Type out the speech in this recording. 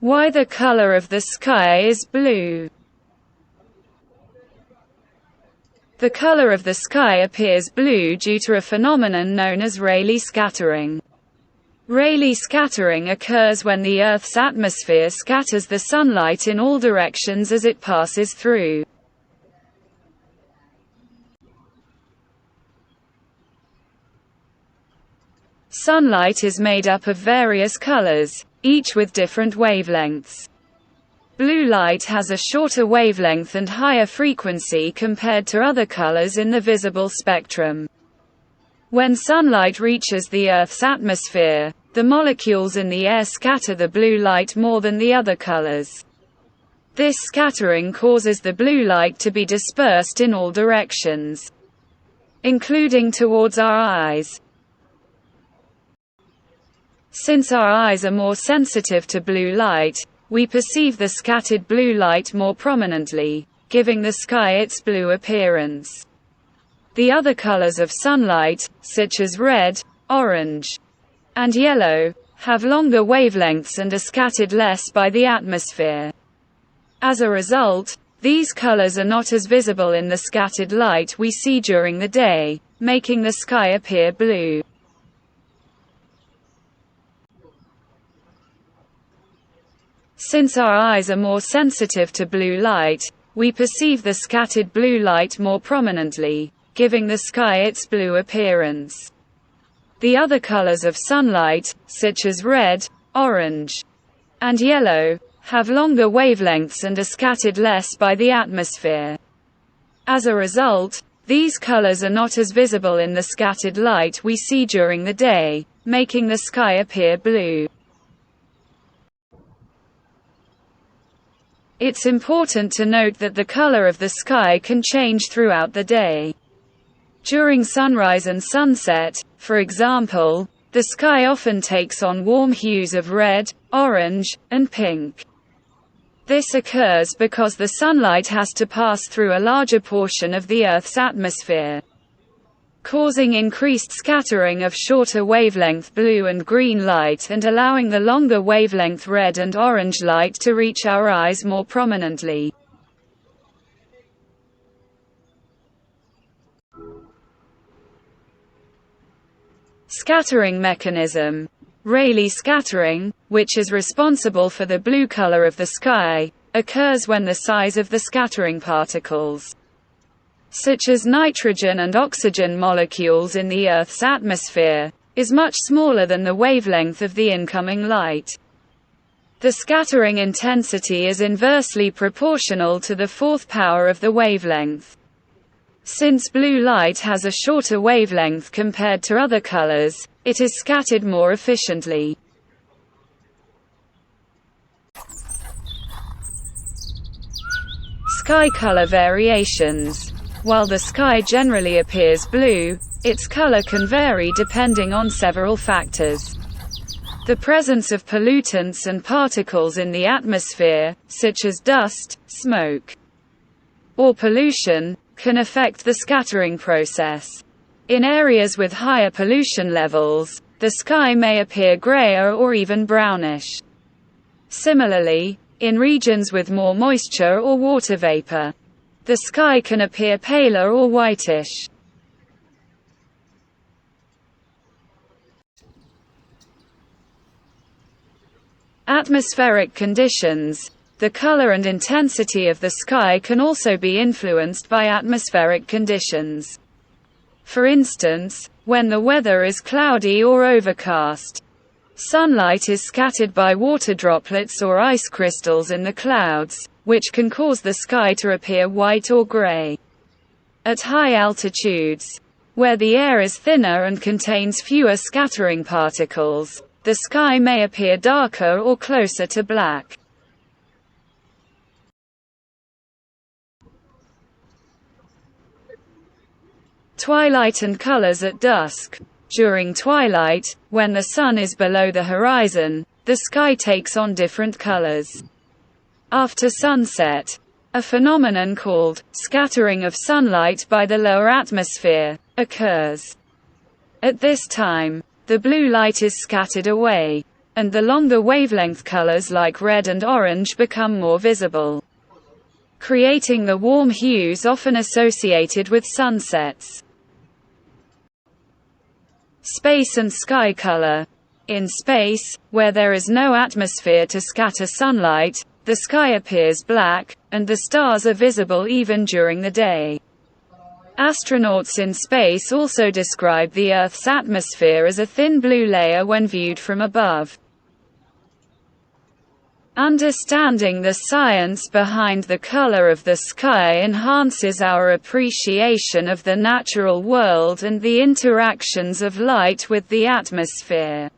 Why the color of the sky is blue. The color of the sky appears blue due to a phenomenon known as Rayleigh scattering. Rayleigh scattering occurs when the Earth's atmosphere scatters the sunlight in all directions as it passes through. Sunlight is made up of various colors, each with different wavelengths. Blue light has a shorter wavelength and higher frequency compared to other colors in the visible spectrum. When sunlight reaches the Earth's atmosphere, the molecules in the air scatter the blue light more than the other colors. This scattering causes the blue light to be dispersed in all directions, including towards our eyes. Since our eyes are more sensitive to blue light, we perceive the scattered blue light more prominently, giving the sky its blue appearance. The other colors of sunlight, such as red, orange, and yellow, have longer wavelengths and are scattered less by the atmosphere. As a result, these colors are not as visible in the scattered light we see during the day, making the sky appear blue. Since our eyes are more sensitive to blue light, we perceive the scattered blue light more prominently, giving the sky its blue appearance. The other colors of sunlight, such as red, orange, and yellow, have longer wavelengths and are scattered less by the atmosphere. As a result, these colors are not as visible in the scattered light we see during the day, making the sky appear blue. It's important to note that the color of the sky can change throughout the day. During sunrise and sunset, for example, the sky often takes on warm hues of red, orange, and pink. This occurs because the sunlight has to pass through a larger portion of the Earth's atmosphere, causing increased scattering of shorter wavelength blue and green light and allowing the longer wavelength red and orange light to reach our eyes more prominently. Scattering mechanism. Rayleigh scattering, which is responsible for the blue color of the sky, occurs when the size of the scattering particles, such as nitrogen and oxygen molecules in the Earth's atmosphere, is much smaller than the wavelength of the incoming light. The scattering intensity is inversely proportional to the fourth power of the wavelength. Since blue light has a shorter wavelength compared to other colors, it is scattered more efficiently. Sky color variations. While the sky generally appears blue, its color can vary depending on several factors. The presence of pollutants and particles in the atmosphere, such as dust, smoke, or pollution, can affect the scattering process. In areas with higher pollution levels, the sky may appear grayer or even brownish. Similarly, in regions with more moisture or water vapor, the sky can appear paler or whitish. Atmospheric conditions. The color and intensity of the sky can also be influenced by atmospheric conditions. For instance, when the weather is cloudy or overcast, sunlight is scattered by water droplets or ice crystals in the clouds, which can cause the sky to appear white or gray. At high altitudes, where the air is thinner and contains fewer scattering particles, the sky may appear darker or closer to black. Twilight and colors at dusk. During twilight, when the sun is below the horizon, the sky takes on different colors. After sunset, a phenomenon called scattering of sunlight by the lower atmosphere occurs. At this time, the blue light is scattered away. and the longer wavelength colors like red and orange become more visible, creating the warm hues often associated with sunsets. Space and sky color. In space, where there is no atmosphere to scatter sunlight, the sky appears black, and the stars are visible even during the day. Astronauts in space also describe the Earth's atmosphere as a thin blue layer when viewed from above. Understanding the science behind the color of the sky enhances our appreciation of the natural world and the interactions of light with the atmosphere.